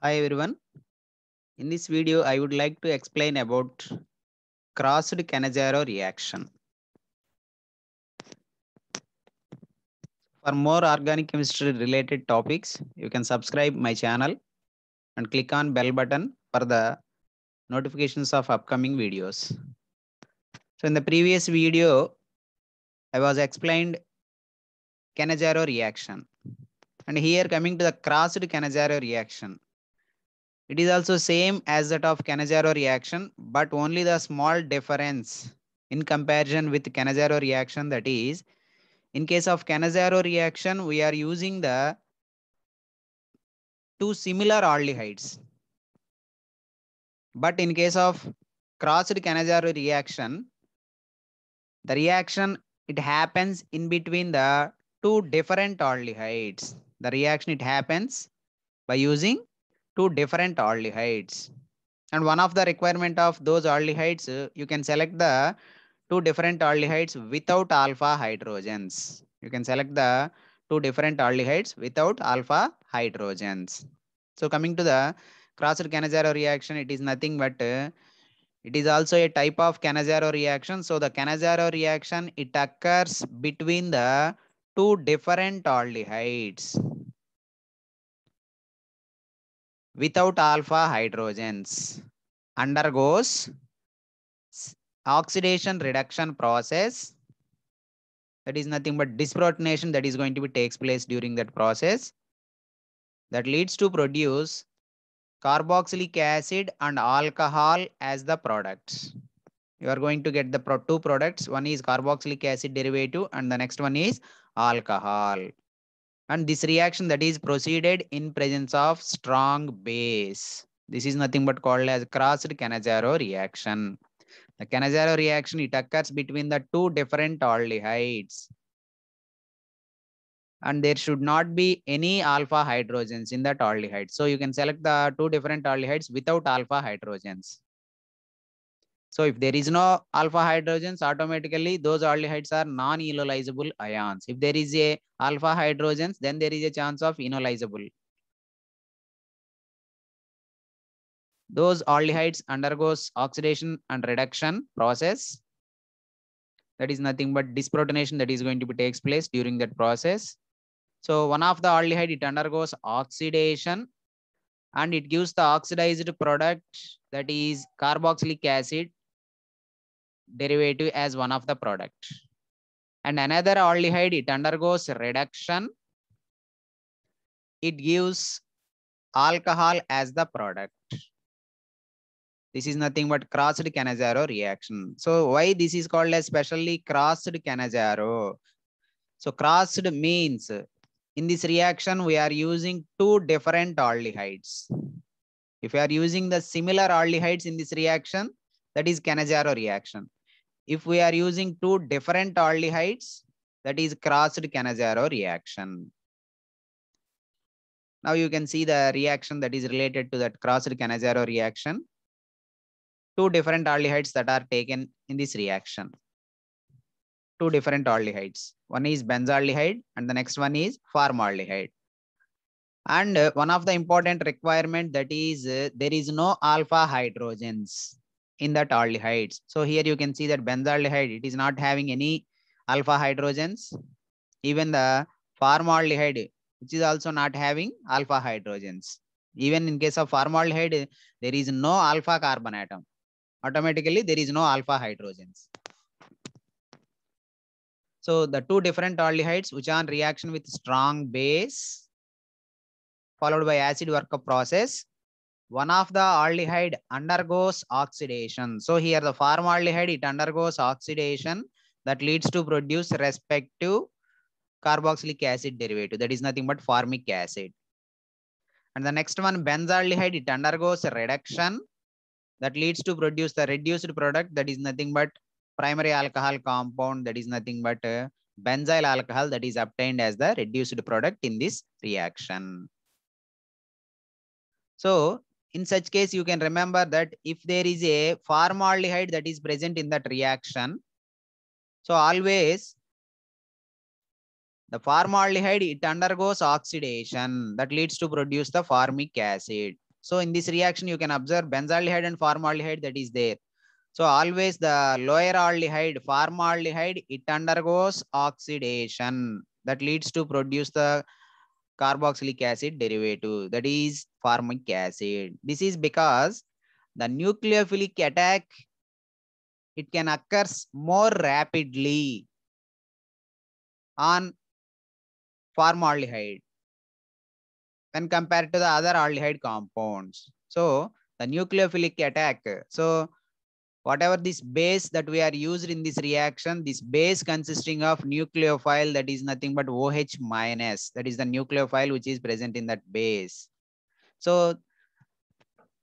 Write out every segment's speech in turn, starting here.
Hi everyone. In this video, I would like to explain about crossed Cannizzaro reaction. For more organic chemistry related topics, you can subscribe my channel and click on bell button for the notifications of upcoming videos. So in the previous video, I was explained Cannizzaro reaction. And here coming to the crossed Cannizzaro reaction. It is also same as that of Cannizzaro reaction, but only the small difference in comparison with Cannizzaro reaction, that is, in case of Cannizzaro reaction, we are using the two similar aldehydes. But in case of crossed Cannizzaro reaction, the reaction, it happens in between the two different aldehydes. The reaction, it happens by using two different aldehydes. And one of the requirement of those aldehydes, you can select the two different aldehydes without alpha hydrogens. You can select the two different aldehydes without alpha hydrogens. So coming to the crossed Cannizzaro reaction, it is nothing but it is also a type of Cannizzaro reaction. So the Cannizzaro reaction, it occurs between the two different aldehydes without alpha hydrogens, undergoes oxidation reduction process, that is nothing but disprotonation that is going to be takes place during that process, that leads to produce carboxylic acid and alcohol as the products. You are going to get the two products. One is carboxylic acid derivative and the next one is alcohol. And this reaction that is proceeded in presence of strong base. This is nothing but called as crossed Cannizzaro reaction. The Cannizzaro reaction, it occurs between the two different aldehydes. And there should not be any alpha hydrogens in that aldehyde. So you can select the two different aldehydes without alpha hydrogens. So if there is no alpha hydrogens, automatically those aldehydes are non-enolizable ions. If there is a alpha hydrogens, then there is a chance of enolizable. Those aldehydes undergoes oxidation and reduction process. That is nothing but disprotonation that is going to be takes place during that process. So one of the aldehyde, it undergoes oxidation and it gives the oxidized product, that is carboxylic acid derivative as one of the product. And another aldehyde, it undergoes reduction. It gives alcohol as the product. This is nothing but crossed Cannizzaro reaction. So why this is called as specially crossed Cannizzaro? So crossed means in this reaction, we are using two different aldehydes. If we are using the similar aldehydes in this reaction, that is Cannizzaro reaction. If we are using two different aldehydes, that is crossed Cannizzaro reaction. Now you can see the reaction that is related to that crossed Cannizzaro reaction. Two different aldehydes that are taken in this reaction. Two different aldehydes. One is benzaldehyde and the next one is formaldehyde. And one of the important requirement, that is there is no alpha hydrogens in that aldehydes. So here you can see that benzaldehyde, it is not having any alpha hydrogens. Even the formaldehyde, which is also not having alpha hydrogens. Even in case of formaldehyde, there is no alpha carbon atom. Automatically, there is no alpha hydrogens. So the two different aldehydes which are in reaction with strong base followed by acid workup process, one of the aldehyde undergoes oxidation. So here the formaldehyde, it undergoes oxidation that leads to produce respective carboxylic acid derivative. That is nothing but formic acid. And the next one, benzaldehyde, it undergoes a reduction that leads to produce the reduced product, that is nothing but primary alcohol compound, that is nothing but benzyl alcohol, that is obtained as the reduced product in this reaction. So in such case, you can remember that if there is a formaldehyde that is present in that reaction, so always the formaldehyde, it undergoes oxidation that leads to produce the formic acid. So in this reaction, you can observe benzaldehyde and formaldehyde that is there. So always the lower aldehyde, formaldehyde, it undergoes oxidation that leads to produce the carboxylic acid derivative, that is formic acid. This is because the nucleophilic attack, it can occur more rapidly on formaldehyde when compared to the other aldehyde compounds. So the nucleophilic attack, so whatever this base that we are used in this reaction, this base consisting of nucleophile, that is nothing but OH minus, that is the nucleophile which is present in that base. So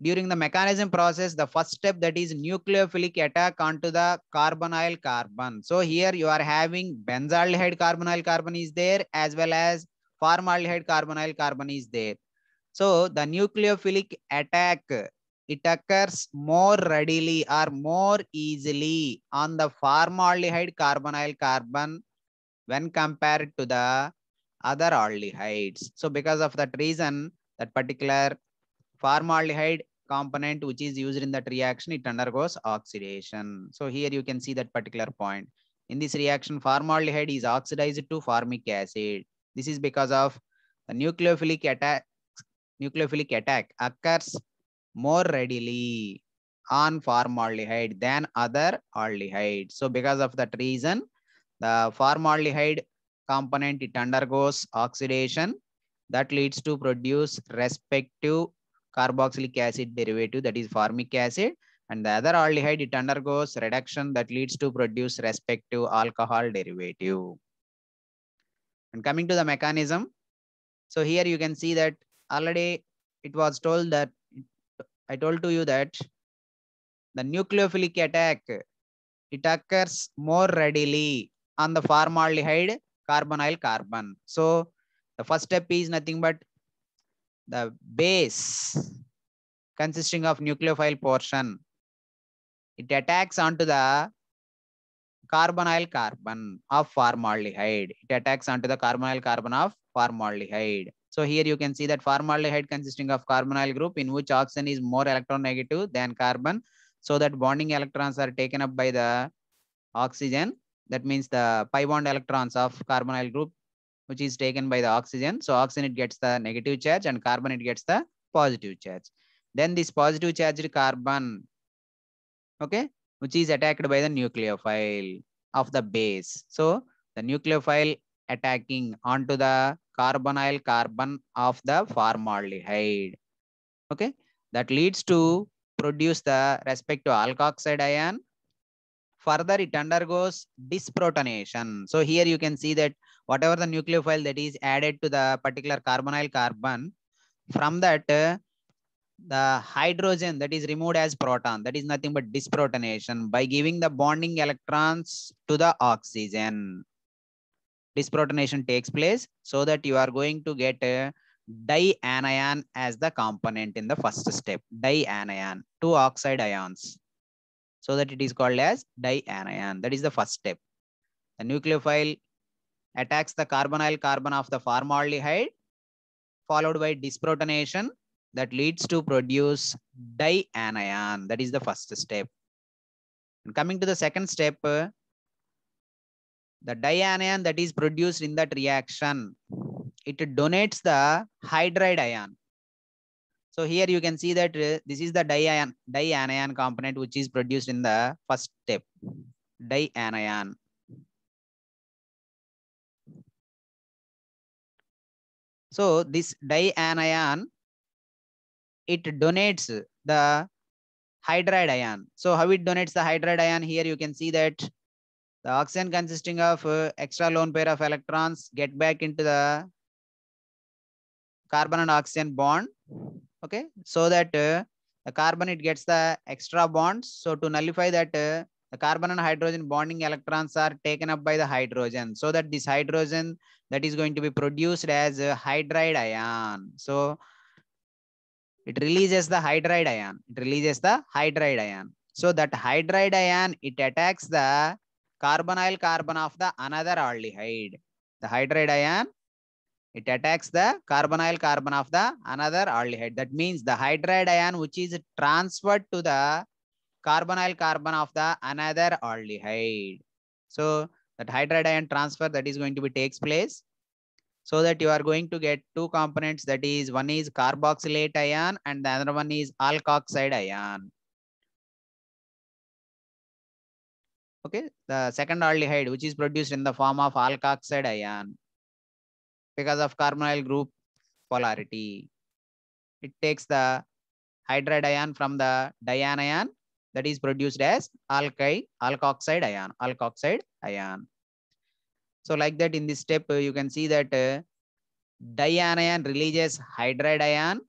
during the mechanism process, the first step, that is nucleophilic attack onto the carbonyl carbon. So here you are having benzaldehyde carbonyl carbon is there, as well as formaldehyde carbonyl carbon is there. So the nucleophilic attack, it occurs more readily or more easily on the formaldehyde carbonyl carbon when compared to the other aldehydes. So because of that reason, that particular formaldehyde component which is used in that reaction, it undergoes oxidation. So here you can see that particular point. In this reaction, formaldehyde is oxidized to formic acid. This is because of the nucleophilic attack. Nucleophilic attack occurs more readily on formaldehyde than other aldehydes. So because of that reason, the formaldehyde component, it undergoes oxidation that leads to produce respective carboxylic acid derivative, that is formic acid, and the other aldehyde, it undergoes reduction that leads to produce respective alcohol derivative. And coming to the mechanism, so here you can see that already it was told that I told to you that the nucleophilic attack, it occurs more readily on the formaldehyde carbonyl carbon. So the first step is nothing but the base consisting of nucleophile portion. It attacks onto the carbonyl carbon of formaldehyde. It attacks onto the carbonyl carbon of formaldehyde. So here you can see that formaldehyde consisting of carbonyl group in which oxygen is more electronegative than carbon. So that bonding electrons are taken up by the oxygen. That means the pi bond electrons of carbonyl group, which is taken by the oxygen. So oxygen, it gets the negative charge and carbon, it gets the positive charge. Then this positive charged carbon, okay, which is attacked by the nucleophile of the base. So the nucleophile attacking onto the carbonyl carbon of the formaldehyde. Okay, that leads to produce the respective alkoxide ion. Further, it undergoes disprotonation. So here you can see that whatever the nucleophile that is added to the particular carbonyl carbon, from that the hydrogen that is removed as proton, that is nothing but disprotonation by giving the bonding electrons to the oxygen. Disprotonation takes place so that you are going to get a dianion as the component in the first step. Dianion, two oxide ions. So that it is called as dianion. That is the first step. The nucleophile attacks the carbonyl carbon of the formaldehyde, followed by disprotonation that leads to produce dianion. That is the first step. And coming to the second step, the dianion that is produced in that reaction, it donates the hydride ion. So here you can see that this is the dianion component which is produced in the first step, dianion. So this dianion, it donates the hydride ion. So how it donates the hydride ion? Here you can see that the oxygen consisting of extra lone pair of electrons get back into the carbon and oxygen bond. Okay, so that the carbon, it gets the extra bonds. So to nullify that, the carbon and hydrogen bonding electrons are taken up by the hydrogen, so that this hydrogen that is going to be produced as a hydride ion. So it releases the hydride ion. It releases the hydride ion. So that hydride ion, it attacks the carbonyl carbon of the another aldehyde. The hydride ion, It attacks the carbonyl carbon of the another aldehyde. That means the hydride ion which is transferred to the carbonyl carbon of the another aldehyde. So that hydride ion transfer that is going to be takes place, so that you are going to get two components, that is one is carboxylate ion and the other one is alkoxide ion. Okay, the second aldehyde which is produced in the form of alkoxide ion because of carbonyl group polarity. It takes the hydride ion from the dianion that is produced as alkoxide ion. So like that in this step, you can see that dianion releases hydride ion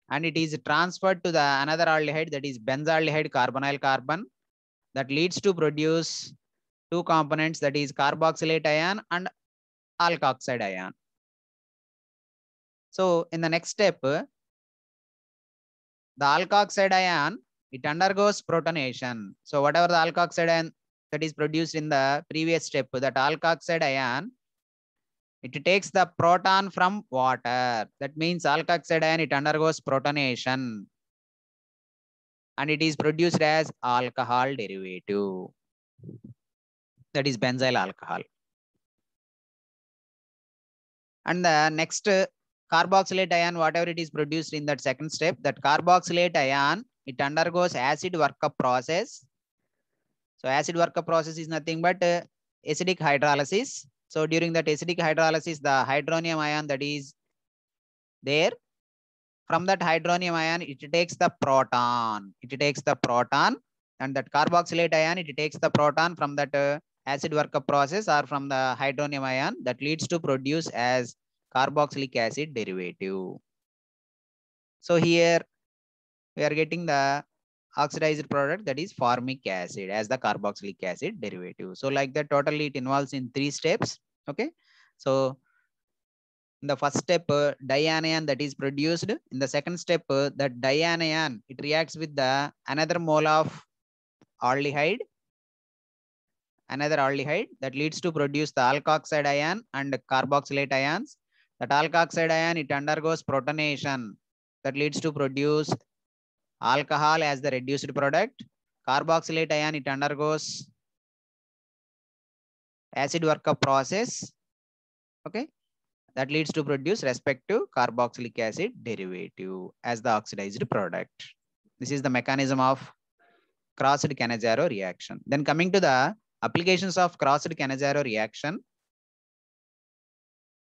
and it is transferred to the another aldehyde, that is benzaldehyde carbonyl carbon, that leads to produce two components, that is carboxylate ion and alkoxide ion. So in the next step, the alkoxide ion, it undergoes protonation. So whatever the alkoxide ion that is produced in the previous step, that alkoxide ion, it takes the proton from water. That means alkoxide ion, it undergoes protonation and it is produced as alcohol derivative, that is benzyl alcohol. And the next carboxylate ion, whatever it is produced in that second step, that carboxylate ion, it undergoes acid workup process. So acid workup process is nothing but acidic hydrolysis. So during that acidic hydrolysis, the hydronium ion that is there, from that hydronium ion, it takes the proton. It takes the proton, and that carboxylate ion, it takes the proton from that acid workup process or from the hydronium ion, that leads to produce as carboxylic acid derivative. So here we are getting the oxidized product, that is formic acid, as the carboxylic acid derivative. So like that, totally it involves in 3 steps. Okay. So in the first step, dianion that is produced. In the second step, that dianion, it reacts with the another mole of aldehyde, that leads to produce the alkoxide ion and carboxylate ions. That alkoxide ion, it undergoes protonation, that leads to produce alcohol as the reduced product. Carboxylate ion, it undergoes acid workup process. Okay, that leads to produce respective carboxylic acid derivative as the oxidized product. This is the mechanism of crossed Cannizzaro reaction. Then coming to the applications of crossed Cannizzaro reaction.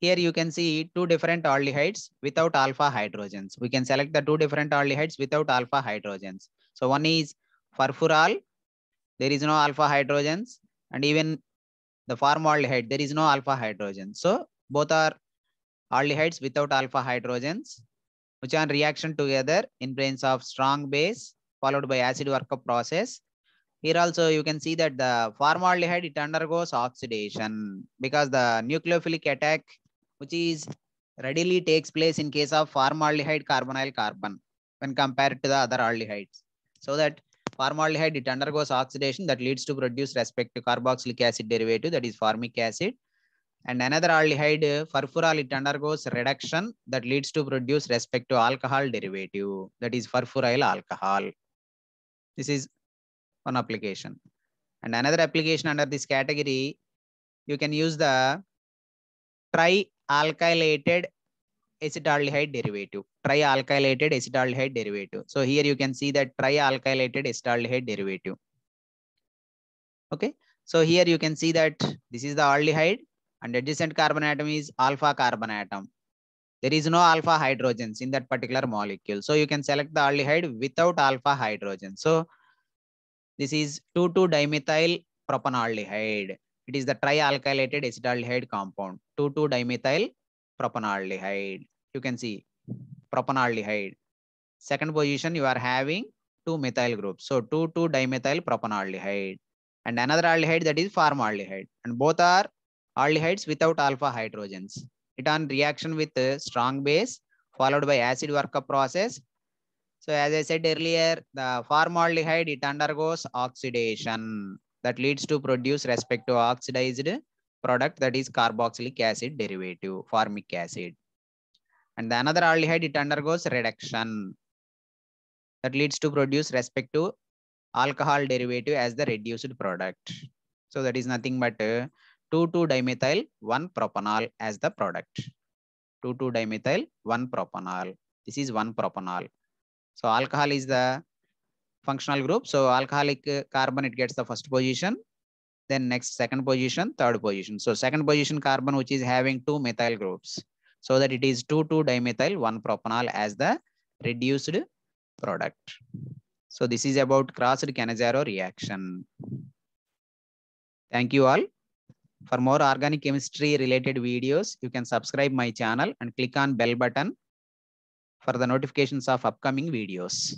Here you can see two different aldehydes without alpha hydrogens. We can select the two different aldehydes without alpha hydrogens. So one is furfural, there is no alpha hydrogens, and even the formaldehyde, there is no alpha hydrogen. So both are aldehydes without alpha hydrogens, which are reaction together in presence of strong base followed by acid workup process. Here also you can see that the formaldehyde, it undergoes oxidation because the nucleophilic attack which is readily takes place in case of formaldehyde carbonyl carbon when compared to the other aldehydes. So that formaldehyde, it undergoes oxidation that leads to produce respective carboxylic acid derivative, that is formic acid. And another aldehyde, furfural, it undergoes reduction that leads to produce respective alcohol derivative, that is furfuryl alcohol. This is one application. And another application under this category, you can use the trialkylated acetaldehyde derivative. Trialkylated acetaldehyde derivative. So here you can see that trialkylated acetaldehyde derivative. Okay. So here you can see that this is the aldehyde and adjacent carbon atom is alpha carbon atom. There is no alpha hydrogens in that particular molecule. So you can select the aldehyde without alpha hydrogen. So this is 2,2-dimethyl propanaldehyde. It is the trialkylated acetaldehyde compound. 2,2-dimethyl propanaldehyde. You can see propanaldehyde. Second position, you are having two methyl groups. So 2,2-dimethyl propanaldehyde. And another aldehyde, that is formaldehyde. And both are aldehydes without alpha hydrogens. It on reaction with strong base followed by acid workup process. So as I said earlier, the formaldehyde, it undergoes oxidation that leads to produce respective oxidized product, that is carboxylic acid derivative, formic acid. And the another aldehyde, it undergoes reduction that leads to produce respective alcohol derivative as the reduced product. So that is nothing but 2,2-dimethyl 1-propanol as the product. 2,2-dimethyl 1-propanol. This is 1-propanol. So alcohol is the functional group. So alcoholic carbon, it gets the first position. Then next second position, third position. So second position carbon, which is having 2 methyl groups. So that it is 2,2-dimethyl 1-propanol as the reduced product. So this is about crossed Cannizzaro reaction. Thank you all. For more organic chemistry related videos, you can subscribe my channel and click on bell button for the notifications of upcoming videos.